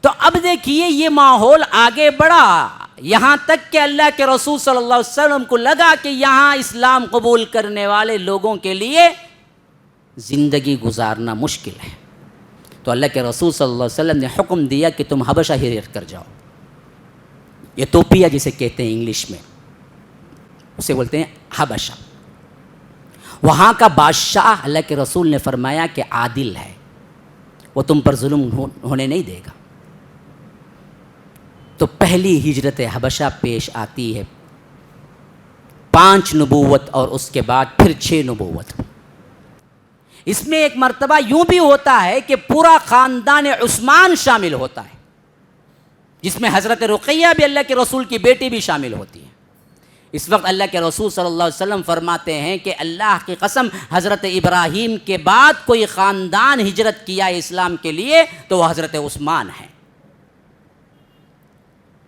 تو اب دیکھیے یہ ماحول آگے بڑھا، یہاں تک کہ اللہ کے رسول صلی اللہ علیہ وسلم کو لگا کہ یہاں اسلام قبول کرنے والے لوگوں کے لیے زندگی گزارنا مشکل ہے، تو اللہ کے رسول صلی اللہ علیہ وسلم نے حکم دیا کہ تم حبشہ ہجرت کر جاؤ، ایتھوپیا جسے کہتے ہیں انگلش میں، اسے بولتے ہیں حبشہ۔ وہاں کا بادشاہ اللہ کے رسول نے فرمایا کہ عادل ہے، وہ تم پر ظلم ہونے نہیں دے گا۔ تو پہلی ہجرت حبشہ پیش آتی ہے 5 نبوت اور اس کے بعد پھر 6 نبوت۔ اس میں ایک مرتبہ یوں بھی ہوتا ہے کہ پورا خاندان عثمان شامل ہوتا ہے، جس میں حضرت رقیہ بھی اللہ کے رسول کی بیٹی بھی شامل ہوتی ہے۔ اس وقت اللہ کے رسول صلی اللہ علیہ وسلم فرماتے ہیں کہ اللہ کی قسم حضرت ابراہیم کے بعد کوئی خاندان ہجرت کیا اسلام کے لیے تو وہ حضرت عثمان ہیں،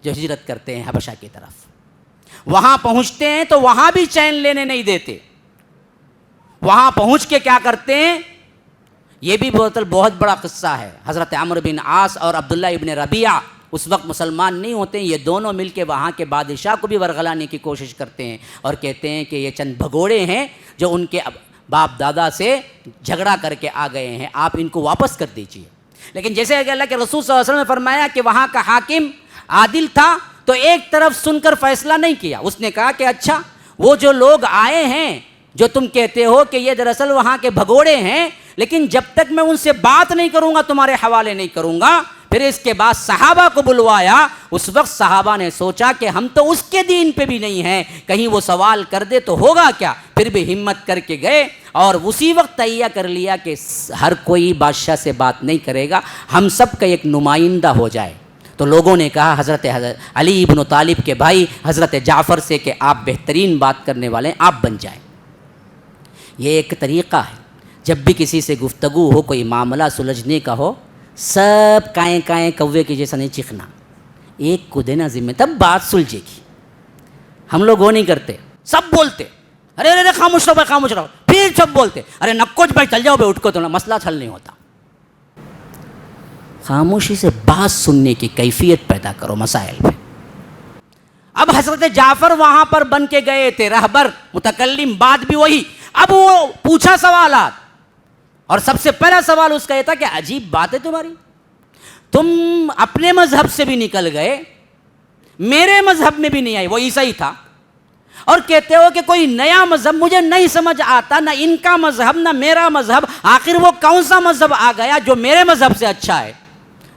جو ہجرت کرتے ہیں حبشہ کی طرف۔ وہاں پہنچتے ہیں تو وہاں بھی چین لینے نہیں دیتے، وہاں پہنچ کے کیا کرتے ہیں، یہ بھی بہت بڑا قصہ ہے۔ حضرت عمرو بن عاص اور عبداللہ ابن ربیعہ اس وقت مسلمان نہیں ہوتے ہیں، یہ دونوں مل کے وہاں کے بادشاہ کو بھی ورغلانے کی کوشش کرتے ہیں اور کہتے ہیں کہ یہ چند بھگوڑے ہیں جو ان کے باپ دادا سے جھگڑا کر کے آ گئے ہیں، آپ ان کو واپس کر دیجئے۔ لیکن جیسے کہ اللہ کے رسول صلی اللہ علیہ وسلم نے فرمایا کہ وہاں کا حاکم عادل تھا، تو ایک طرف سن کر فیصلہ نہیں کیا، اس نے کہا کہ اچھا وہ جو لوگ آئے ہیں جو تم کہتے ہو کہ یہ دراصل وہاں کے بھگوڑے ہیں، لیکن جب تک میں ان سے بات نہیں کروں گا تمہارے حوالے نہیں کروں گا۔ پھر اس کے بعد صحابہ کو بلوایا، اس وقت صحابہ نے سوچا کہ ہم تو اس کے دین پہ بھی نہیں ہیں، کہیں وہ سوال کر دے تو ہوگا کیا، پھر بھی ہمت کر کے گئے اور اسی وقت تہیہ کر لیا کہ ہر کوئی بادشاہ سے بات نہیں کرے گا، ہم سب کا ایک نمائندہ ہو جائے۔ تو لوگوں نے کہا حضرت علی ابن طالب کے بھائی حضرت جعفر سے کہ آپ بہترین بات کرنے والے ہیں، آپ بن جائیں۔ یہ ایک طریقہ ہے، جب بھی کسی سے گفتگو ہو، کوئی معاملہ سلجھنے کا ہو، سب کائیں کائیں کوے کی جیسا نہیں چیخنا، ایک کو دینا ذمہ، تب بات سلجھے گی۔ ہم لوگ وہ نہیں کرتے، سب بولتے، ارے ارے خاموش رہو بھائی، خاموش رہو، پھر سب بولتے، ارے نکوچ بھائی چل جاؤ بھائی، اٹھ کو، تو مسئلہ حل نہیں ہوتا۔ خاموشی سے بات سننے کی کیفیت پیدا کرو مسائل پہ۔ اب حضرت جعفر وہاں پر بن کے گئے تھے رہبر، متکلم، بات بھی وہی۔ اب وہ پوچھا سوالات، اور سب سے پہلا سوال اس کا یہ تھا کہ عجیب بات ہے تمہاری، تم اپنے مذہب سے بھی نکل گئے، میرے مذہب میں بھی نہیں آئی، وہ عیسائی تھا، اور کہتے ہو کہ کوئی نیا مذہب مجھے نہیں سمجھ آتا، نہ ان کا مذہب نہ میرا مذہب، آخر وہ کون سا مذہب آ گیا جو میرے مذہب سے اچھا ہے؟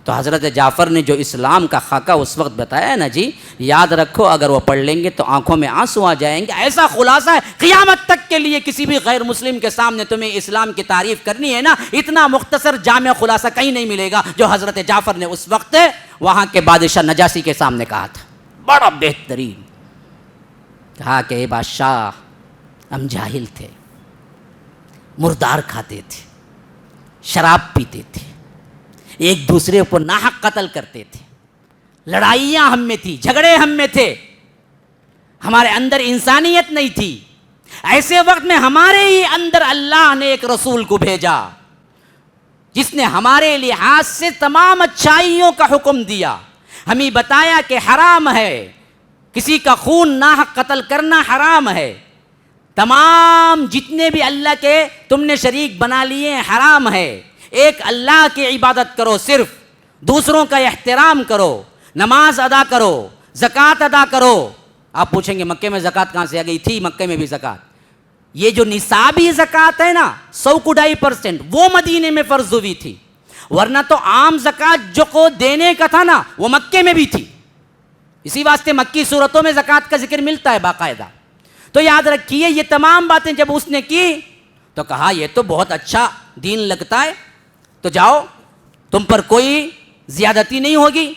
تو حضرت جعفر نے جو اسلام کا خاکہ اس وقت بتایا ہے نا جی، یاد رکھو، اگر وہ پڑھ لیں گے تو آنکھوں میں آنسو آ جائیں گے۔ ایسا خلاصہ ہے قیامت تک کے لیے، کسی بھی غیر مسلم کے سامنے تمہیں اسلام کی تعریف کرنی ہے نا، اتنا مختصر جامع خلاصہ کہیں نہیں ملے گا جو حضرت جعفر نے اس وقت وہاں کے بادشاہ نجاشی کے سامنے کہا تھا۔ بڑا بہترین کہا کہ اے بادشاہ، ہم جاہل تھے، مردار کھاتے تھے، شراب پیتے تھے، ایک دوسرے کو ناحق قتل کرتے تھے، لڑائیاں ہم میں تھی، جھگڑے ہم میں تھے، ہمارے اندر انسانیت نہیں تھی۔ ایسے وقت میں ہمارے ہی اندر اللہ نے ایک رسول کو بھیجا جس نے ہمارے لحاظ سے تمام اچھائیوں کا حکم دیا، ہمیں بتایا کہ حرام ہے کسی کا خون ناحق قتل کرنا، حرام ہے، تمام جتنے بھی اللہ کے تم نے شریک بنا لیے حرام ہے، ایک اللہ کی عبادت کرو، صرف دوسروں کا احترام کرو، نماز ادا کرو، زکوٰۃ ادا کرو۔ آپ پوچھیں گے مکے میں زکوٰۃ کہاں سے آ گئی؟ تھی مکے میں بھی زکوٰۃ، یہ جو نصابی زکوٰۃ ہے نا 100 کو 2.5%، وہ مدینے میں فرض ہوئی تھی، ورنہ تو عام زکوٰۃ جو کو دینے کا تھا نا وہ مکے میں بھی تھی۔ اسی واسطے مکی صورتوں میں زکوٰۃ کا ذکر ملتا ہے باقاعدہ۔ تو یاد رکھیے یہ تمام باتیں جب اس نے کی تو کہا یہ تو بہت اچھا دین لگتا ہے، تو جاؤ، تم پر کوئی زیادتی نہیں ہوگی،